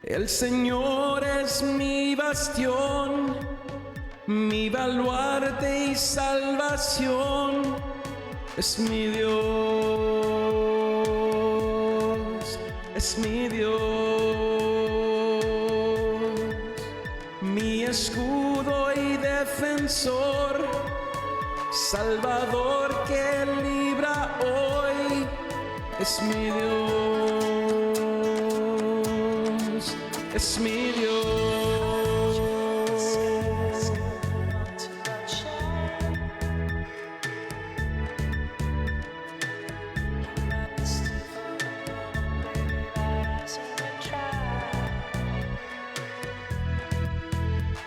El Señor es mi bastión, mi baluarte y salvación, es mi Dios, es mi Dios, mi escudo y defensor, Salvador que libra hoy, es mi Dios, es mi Dios.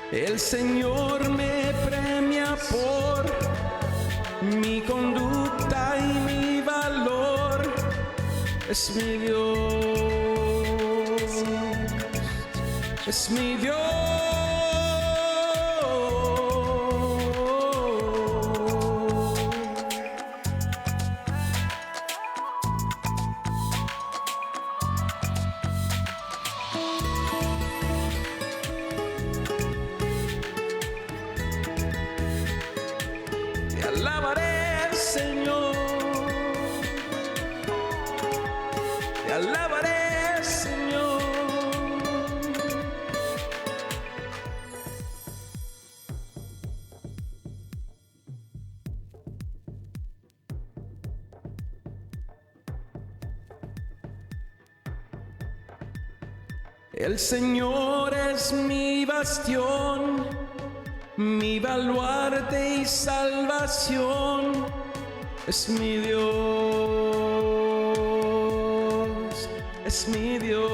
El Señor me premia por mi conducta y mi valor, es mi Dios, es mi Dios. Te alabaré, Señor, te alabaré, Señor. El Señor es mi bastión, mi baluarte y salvación, es mi Dios, es mi Dios,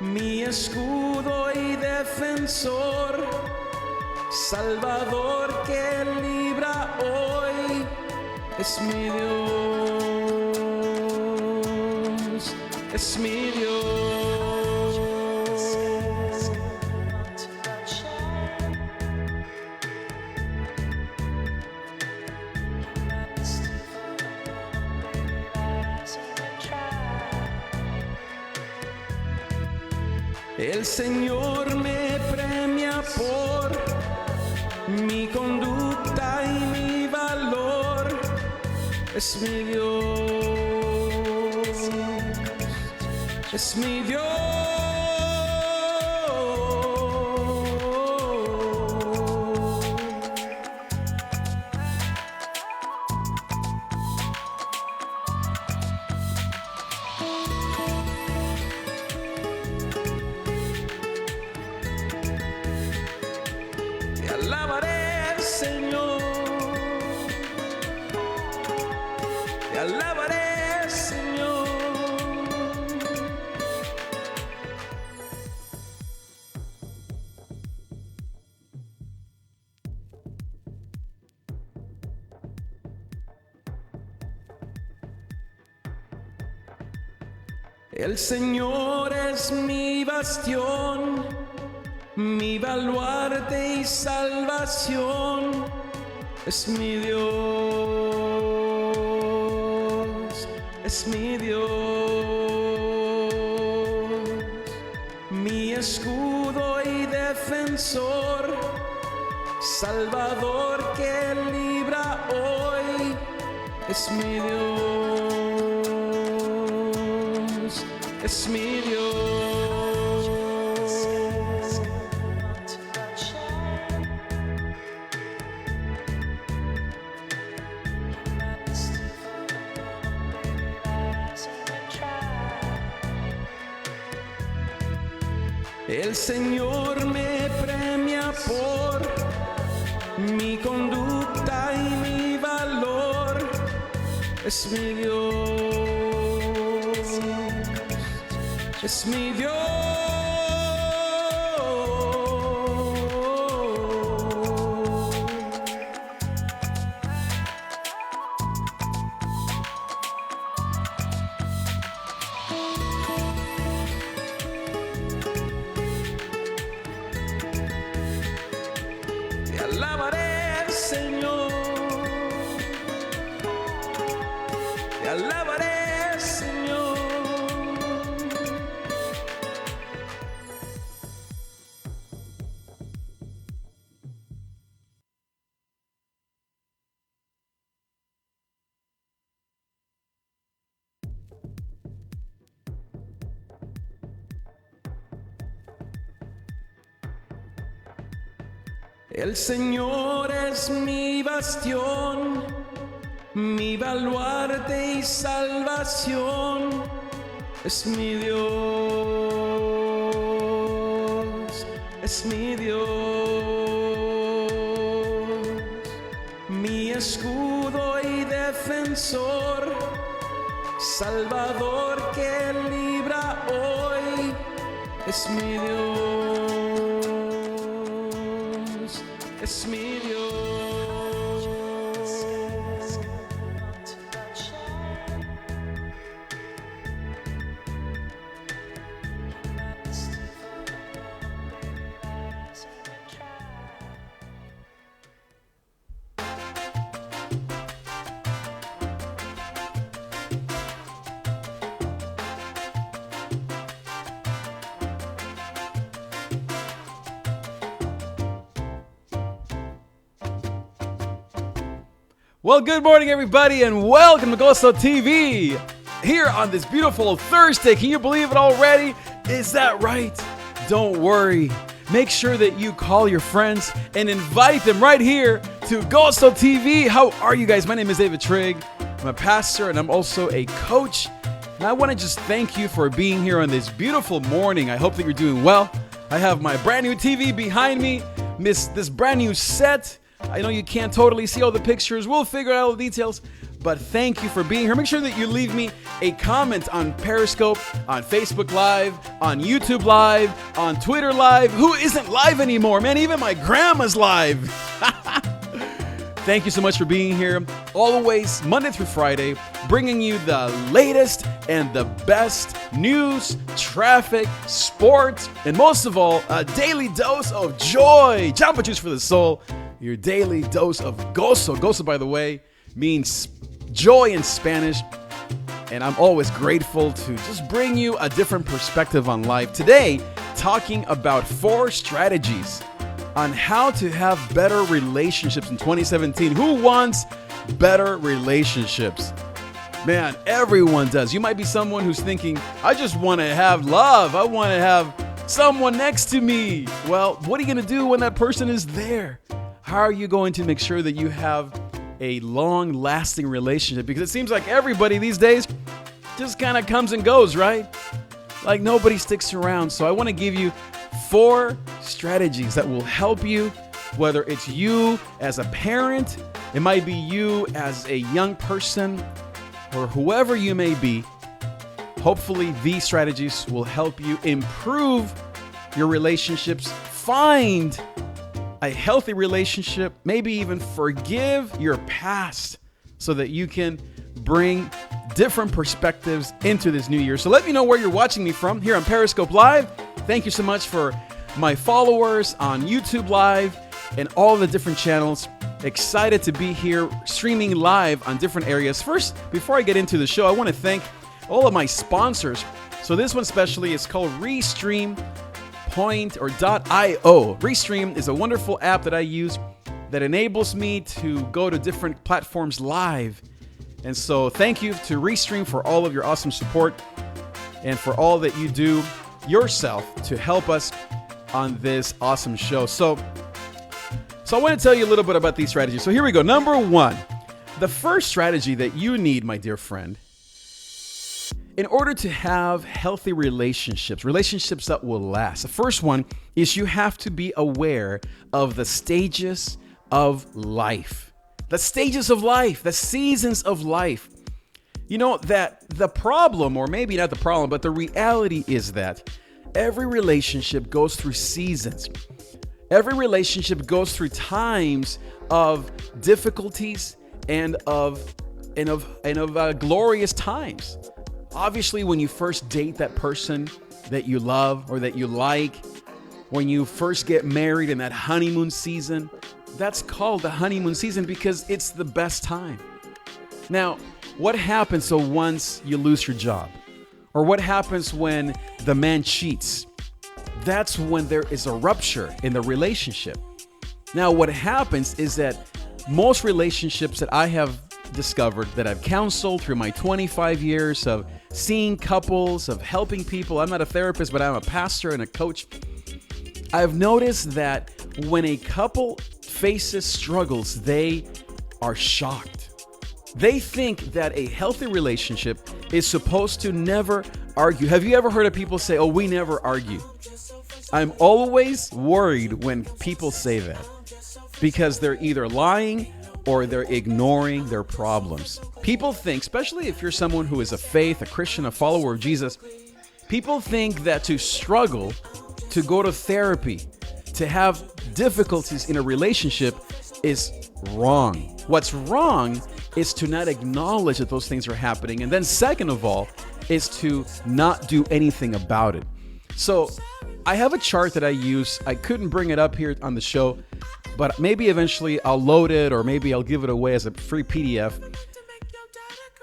mi escudo y defensor, Salvador que libra hoy, es mi Dios, es mi Dios. El Señor me premia por mi conducta y mi valor, es mi Dios, es mi Dios. Te alabaré, Señor, te alabaré, Señor. El Señor es mi bastión, mi baluarte y salvación, es mi Dios, es mi Dios, mi escudo y defensor, Salvador que libra hoy, es mi Dios, es mi Dios. El Señor me premia por mi conducta y mi valor, es mi Dios, es mi Dios. Te alabaré, Señor, te alabaré, Señor. El Señor es mi bastión, mi baluarte y salvación. Es mi Dios, es mi Dios, mi escudo y defensor, Salvador que libra hoy. Es mi Dios, es mi Dios. Well, good morning, everybody, and welcome to GOZO TV. Here on this beautiful Thursday. Can you believe it already? Is that right? Don't worry. Make sure that you call your friends and invite them right here to GOZO TV. How are you guys? My name is David Trigg. I'm a pastor and I'm also a coach. And I want to just thank you for being here on this beautiful morning. I hope that you're doing well. I have my brand new TV behind me, this brand new set. I know you can't totally see all the pictures. We'll figure out all the details. But thank you for being here. Make sure that you leave me a comment on Periscope, on Facebook Live, on YouTube Live, on Twitter Live. Who isn't live anymore, man? Even my grandma's live. Thank you so much for being here. Always, Monday through Friday, bringing you the latest and the best news, traffic, sports, and most of all, a daily dose of joy. Jamba Juice for the soul. Your daily dose of GOZO. GOZO, by the way, means joy in Spanish. And I'm always grateful to just bring you a different perspective on life. Today, talking about 4 strategies on how to have better relationships in 2017. Who wants better relationships? Man, everyone does. You might be someone who's thinking, I just want to have love. I want to have someone next to me. Well, what are you going to do when that person is there? How are you going to make sure that you have a long-lasting relationship? Because it seems like everybody these days just kind of comes and goes, right? Like nobody sticks around. So I want to give you 4 strategies that will help you, whether it's you as a parent, it might be you as a young person, or whoever you may be. Hopefully these strategies will help you improve your relationships, find a healthy relationship, maybe even forgive your past so that you can bring different perspectives into this new year. So let me know where you're watching me from here on Periscope Live. Thank you so much for my followers on YouTube Live and all the different channels. Excited to be here streaming live on different areas. First, before I get into the show, I want to thank all of my sponsors. So this one especially is called Restream. .io. Restream is a wonderful app that I use that enables me to go to different platforms live. And so thank you to Restream for all of your awesome support and for all that you do yourself to help us on this awesome show. So I want to tell you a little bit about these strategies. So here we go. Number 1, the first strategy that you need, my dear friend, in order to have healthy relationships that will last. The first one is you have to be aware of the stages of life. The stages of life, the seasons of life. You know that the problem, or maybe not the problem, but the reality is that every relationship goes through seasons. Every relationship goes through times of difficulties and of glorious times. Obviously, when you first date that person that you love or that you like, when you first get married in that honeymoon season, that's called the honeymoon season because it's the best time. Now, what happens once you lose your job? Or what happens when the man cheats? That's when there is a rupture in the relationship. Now, what happens is that most relationships that I have discovered, that I've counseled through my 25 years of seeing couples, of helping people. I'm not a therapist, but I'm a pastor and a coach. I've noticed that when a couple faces struggles, they are shocked. They think that a healthy relationship is supposed to never argue. Have you ever heard of people say, oh, we never argue? I'm always worried when people say that because they're either lying or they're ignoring their problems. People think, especially if you're someone who is a faith, a Christian, a follower of Jesus, people think that to struggle, to go to therapy, to have difficulties in a relationship is wrong. What's wrong is to not acknowledge that those things are happening. And then second of all, is to not do anything about it. So I have a chart that I use. I couldn't bring it up here on the show, but maybe eventually I'll load it or maybe I'll give it away as a free PDF.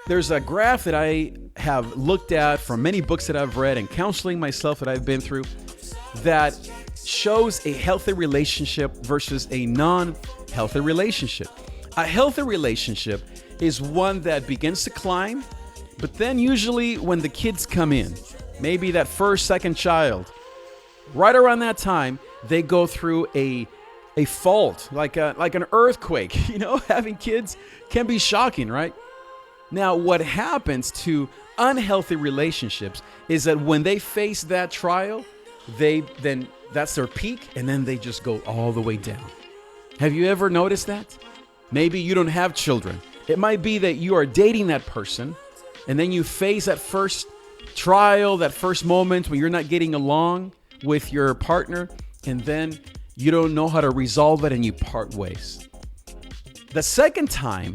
There's a graph that I have looked at from many books that I've read and counseling myself that I've been through that shows a healthy relationship versus a non-healthy relationship. A healthy relationship is one that begins to climb, but then usually when the kids come in, maybe that first, second child, right around that time, they go through a fault, like an earthquake. You know, having kids can be shocking, right? Now, what happens to unhealthy relationships is that when they face that trial, then that's their peak, and then they just go all the way down. Have you ever noticed that? Maybe you don't have children. It might be that you are dating that person, and then you face that first trial, that first moment when you're not getting along with your partner, and then you don't know how to resolve it and you part ways. The second time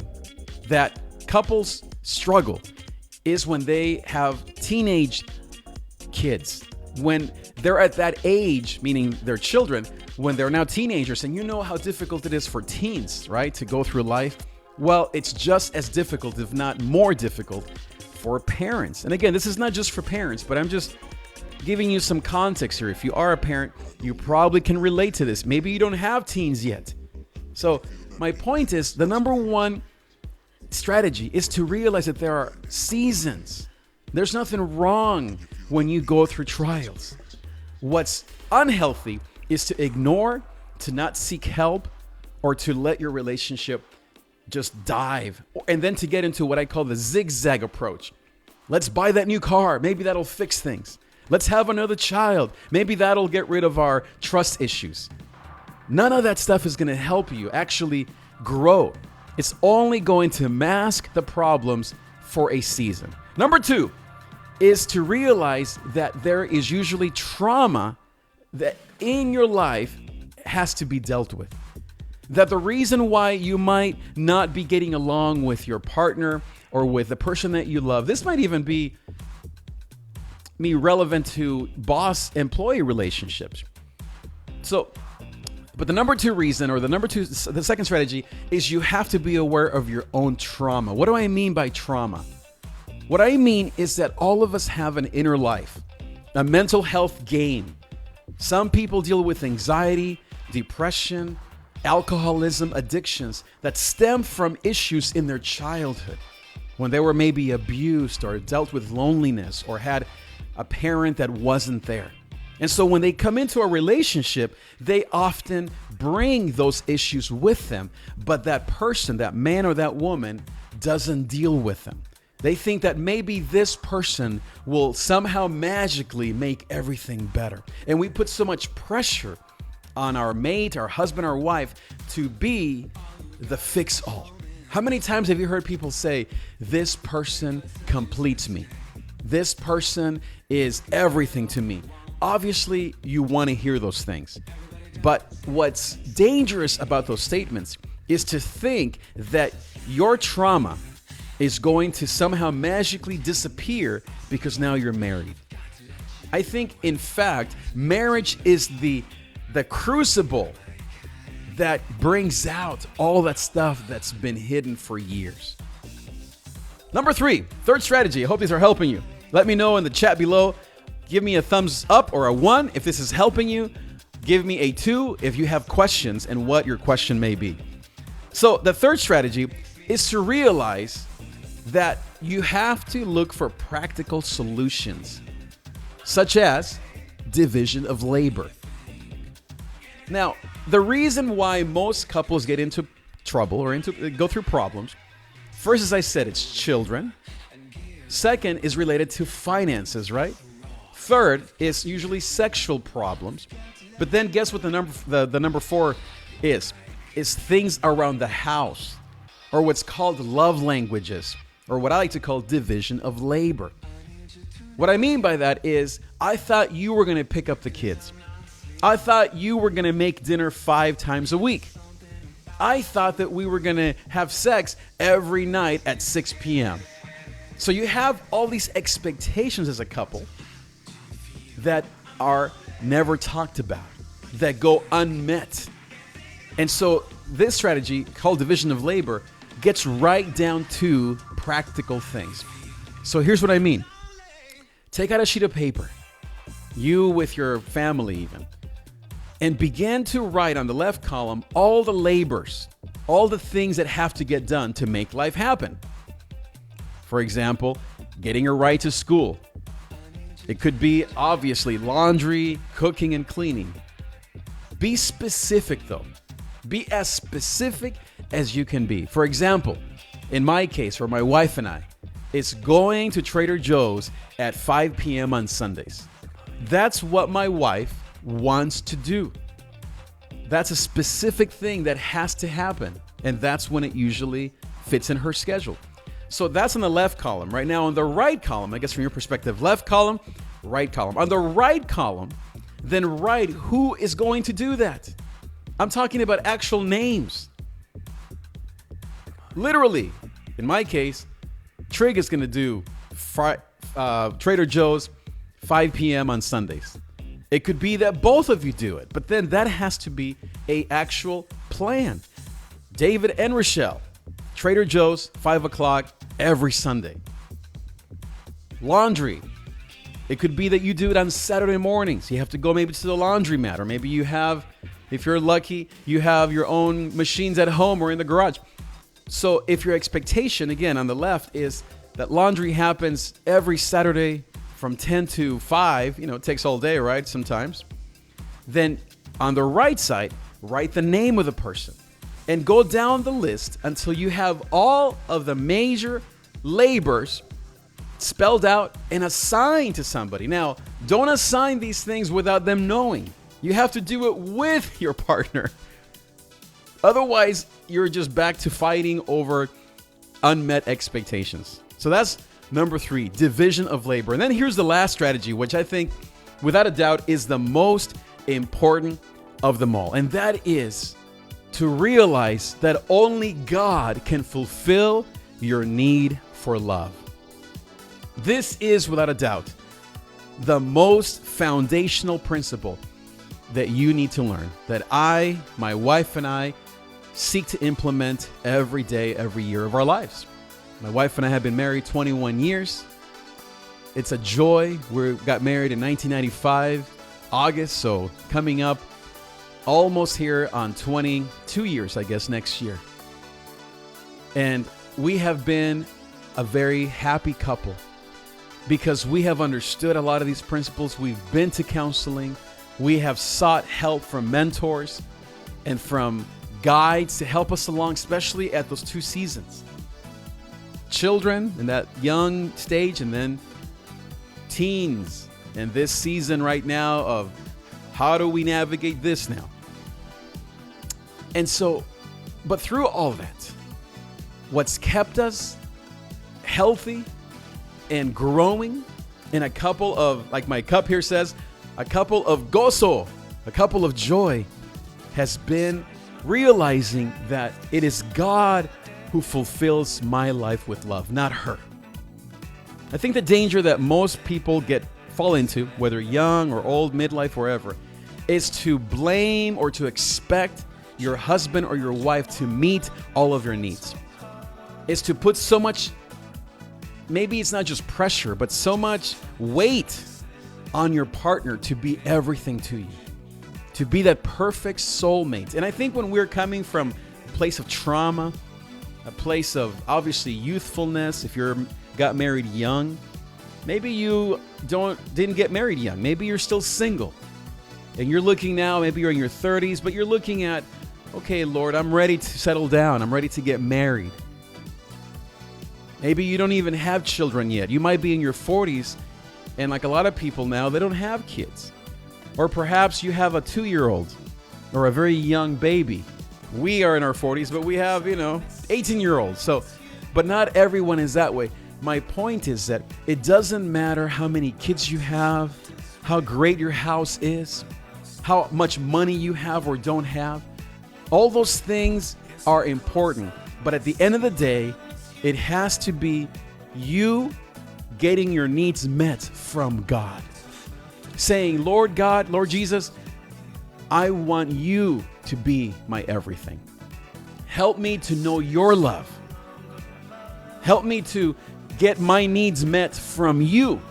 that couples struggle is when they have teenage kids. When they're at that age, meaning their children, when they're now teenagers, and you know how difficult it is for teens, right, to go through life. Well, it's just as difficult, if not more difficult, for parents. And again, this is not just for parents, but I'm just giving you some context here. If you are a parent, you probably can relate to this. Maybe you don't have teens yet. So my point is, the number one strategy is to realize that there are seasons. There's nothing wrong when you go through trials. What's unhealthy is to ignore, to not seek help, or to let your relationship just dive, and then to get into what I call the zigzag approach. Let's buy that new car. Maybe that'll fix things. Let's have another child. Maybe that'll get rid of our trust issues. None of that stuff is going to help you actually grow. It's only going to mask the problems for a season. Number two is to realize that there is usually trauma that in your life has to be dealt with. That the reason why you might not be getting along with your partner or with the person that you love, this might even be relevant to boss-employee relationships. But the number two reason, or the second strategy, is you have to be aware of your own trauma. What do I mean by trauma? What I mean is that all of us have an inner life, a mental health game. Some people deal with anxiety, depression, alcoholism, addictions that stem from issues in their childhood when they were maybe abused or dealt with loneliness or had a parent that wasn't there. And so when they come into a relationship, they often bring those issues with them, but that person, that man or that woman, doesn't deal with them. They think that maybe this person will somehow magically make everything better. And we put so much pressure on our mate, our husband, our wife to be the fix-all. How many times have you heard people say, this person completes me? This person is everything to me. Obviously, you want to hear those things. But what's dangerous about those statements is to think that your trauma is going to somehow magically disappear because now you're married. I think, in fact, marriage is the crucible that brings out all that stuff that's been hidden for years. Number three, third strategy. I hope these are helping you. Let me know in the chat below. Give me a thumbs up or a 1 if this is helping you. Give me a 2 if you have questions and what your question may be. So the third strategy is to realize that you have to look for practical solutions, such as division of labor. Now, the reason why most couples get into trouble or go through problems, first, as I said, it's children. Second is related to finances, right? Third is usually sexual problems. But then guess what the number 4 is? It's things around the house, or what's called love languages, or what I like to call division of labor. What I mean by that is, I thought you were going to pick up the kids. I thought you were going to make dinner 5 times a week. I thought that we were going to have sex every night at 6 p.m. So you have all these expectations as a couple that are never talked about, that go unmet. And so this strategy, called division of labor, gets right down to practical things. So here's what I mean. Take out a sheet of paper, you with your family even, and begin to write on the left column all the labors, all the things that have to get done to make life happen. For example, getting her right to school. It could be, obviously, laundry, cooking, and cleaning. Be specific, though. Be as specific as you can be. For example, in my case, for my wife and I, it's going to Trader Joe's at 5 p.m. on Sundays. That's what my wife wants to do. That's a specific thing that has to happen. And that's when it usually fits in her schedule. So that's on the left column. Right now on the right column, I guess from your perspective, left column, right column. On the right column, then write who is going to do that. I'm talking about actual names. Literally, in my case, Trig is going to do Trader Joe's 5 p.m. on Sundays. It could be that both of you do it, but then that has to be an actual plan. David and Rochelle, Trader Joe's, 5 o'clock every Sunday. Laundry. It could be that you do it on Saturday mornings. You have to go maybe to the laundromat, or maybe you have, if you're lucky, you have your own machines at home or in the garage. So if your expectation, again, on the left is that laundry happens every Saturday from 10 to 5, it takes all day, right? Sometimes. Then on the right side, write the name of the person and go down the list until you have all of the major labors spelled out and assigned to somebody. Now, don't assign these things without them knowing. You have to do it with your partner. Otherwise, you're just back to fighting over unmet expectations. So that's number 3, division of labor. And then here's the last strategy, which I think, without a doubt, is the most important of them all. And that is to realize that only God can fulfill your need for love. This is, without a doubt, the most foundational principle that you need to learn, that my wife and I, seek to implement every day, every year of our lives. My wife and I have been married 21 years. It's a joy. We got married in 1995, August, so coming up almost here on 22 years, I guess, next year. And we have been a very happy couple because we have understood a lot of these principles. We've been to counseling. We have sought help from mentors and from guides to help us along, especially at those 2 seasons. Children in that young stage, and then teens in this season right now of how do we navigate this now? And so, but through all that, what's kept us healthy and growing in a couple of, like my cup here says, a couple of GOZO, a couple of joy, has been realizing that it is God who fulfills my life with love, not her. I think the danger that most people fall into, whether young or old, midlife, wherever, is to blame or to expect your husband or your wife to meet all of your needs. Is to put so much, maybe it's not just pressure, but so much weight on your partner to be everything to you, to be that perfect soulmate. And I think when we're coming from a place of trauma, a place of obviously youthfulness, if you got married young, maybe you didn't get married young, maybe you're still single, and you're looking now, maybe you're in your 30s, but you're looking at, okay, Lord, I'm ready to settle down. I'm ready to get married. Maybe you don't even have children yet. You might be in your 40s, and like a lot of people now, they don't have kids. Or perhaps you have a 2-year-old or a very young baby. We are in our 40s, but we have, 18-year-olds. But not everyone is that way. My point is that it doesn't matter how many kids you have, how great your house is, how much money you have or don't have. All those things are important. But at the end of the day, it has to be you getting your needs met from God. Saying, Lord God, Lord Jesus, I want you to be my everything. Help me to know your love. Help me to get my needs met from you.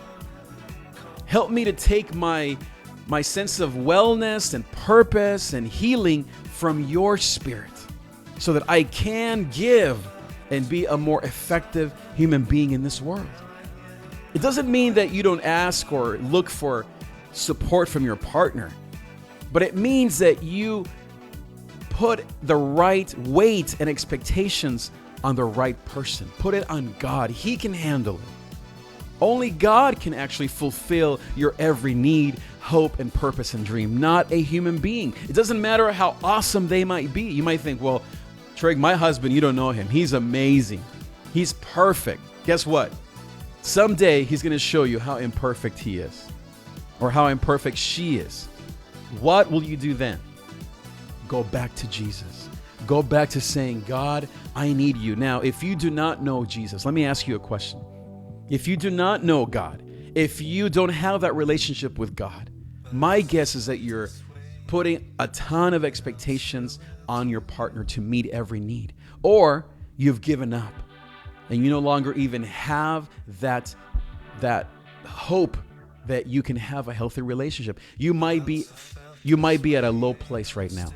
Help me to take my sense of wellness and purpose and healing from your spirit so that I can give and be a more effective human being in this world. It doesn't mean that you don't ask or look for support from your partner, but it means that you put the right weight and expectations on the right person. Put it on God. He can handle it. Only God can actually fulfill your every need, hope, and purpose and dream, not a human being. It doesn't matter how awesome they might be. You might think, well, Trig, my husband, you don't know him. He's amazing. He's perfect. Guess what? Someday he's going to show you how imperfect he is or how imperfect she is. What will you do then? Go back to Jesus. Go back to saying, God, I need you. Now, if you do not know Jesus, let me ask you a question. If you do not know God, if you don't have that relationship with God, my guess is that you're putting a ton of expectations on your partner to meet every need, or you've given up and you no longer even have that hope that you can have a healthy relationship. You might be at a low place right now.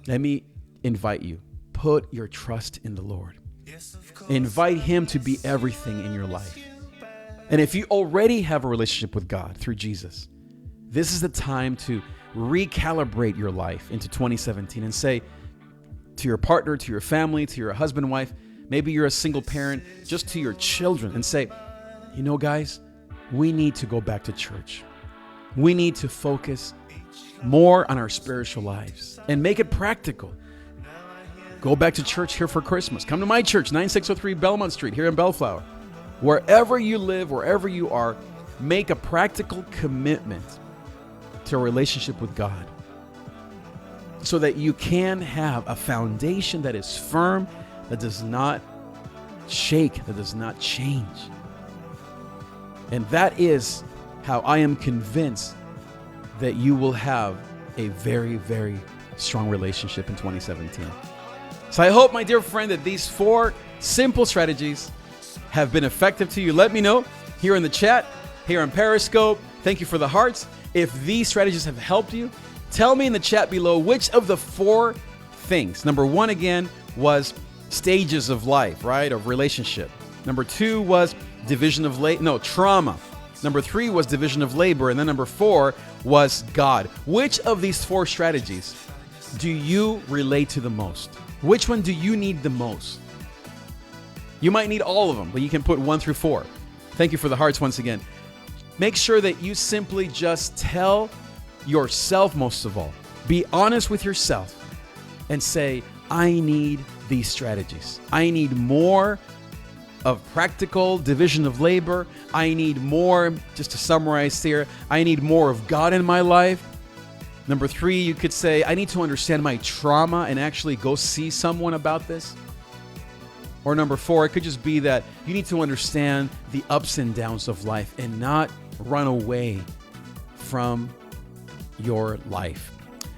Let me invite you. Put your trust in the Lord. Invite him to be everything in your life. And if you already have a relationship with God through Jesus, this is the time to recalibrate your life into 2017 and say to your partner, to your family, to your husband, wife, maybe you're a single parent, just to your children, and say, guys, we need to go back to church. We need to focus more on our spiritual lives and make it practical. Go back to church here for Christmas. Come to my church, 9603 Belmont Street here in Bellflower. Wherever you live, wherever you are, make a practical commitment to a relationship with God so that you can have a foundation that is firm, that does not shake, that does not change. And that is how I am convinced that you will have a very, very strong relationship in 2017. So I hope, my dear friend, that these 4 simple strategies have been effective to you. Let me know here in the chat, here on Periscope. Thank you for the hearts. If these strategies have helped you, tell me in the chat below which of the 4 things. Number 1, again, was stages of life, right? Of relationship. Number 2 was trauma. Number 3 was division of labor. And then number 4 was God. Which of these 4 strategies do you relate to the most? Which one do you need the most? You might need all of them, but you can put 1 through 4. Thank you for the hearts once again. Make sure that you simply just tell yourself, most of all. Be honest with yourself and say, I need these strategies. I need more of practical division of labor. I need more, just to summarize here, I need more of God in my life. Number 3, you could say, I need to understand my trauma and actually go see someone about this. Or number 4, it could just be that you need to understand the ups and downs of life and not run away from your life.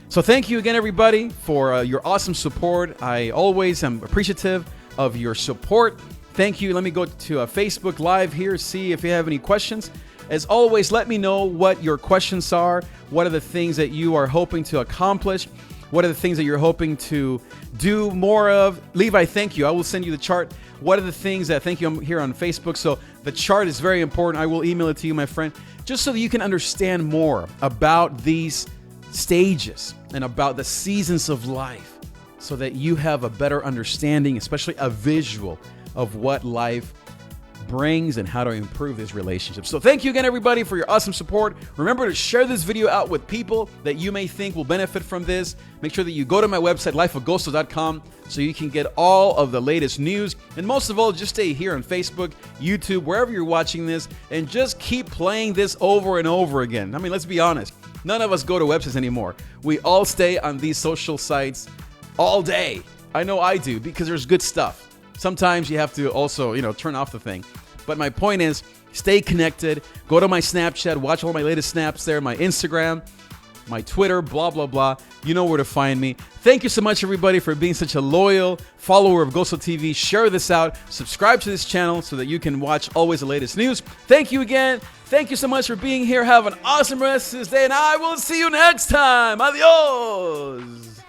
So thank you again, everybody, for your awesome support. I always am appreciative of your support. Thank you. Let me go to Facebook Live here, see if you have any questions. As always, let me know what your questions are. What are the things that you are hoping to accomplish? What are the things that you're hoping to do more of? Levi, thank you. I will send you the chart. What are the things that, thank you, I'm here on Facebook. So the chart is very important. I will email it to you, my friend, just so that you can understand more about these stages and about the seasons of life, so that you have a better understanding, especially a visual of what life brings and how to improve these relationships. So thank you again, everybody, for your awesome support. Remember to share this video out with people that you may think will benefit from this. Make sure that you go to my website, lifeofgozo.com, so you can get all of the latest news. And most of all, just stay here on Facebook, YouTube, wherever you're watching this, and just keep playing this over and over again. I mean, let's be honest. None of us go to websites anymore. We all stay on these social sites all day. I know I do, because there's good stuff. Sometimes you have to also, turn off the thing. But my point is, stay connected. Go to my Snapchat, watch all my latest snaps there, my Instagram, my Twitter, blah, blah, blah. You know where to find me. Thank you so much, everybody, for being such a loyal follower of GOZO TV. Share this out. Subscribe to this channel so that you can watch always the latest news. Thank you again. Thank you so much for being here. Have an awesome rest of this day, and I will see you next time. Adios.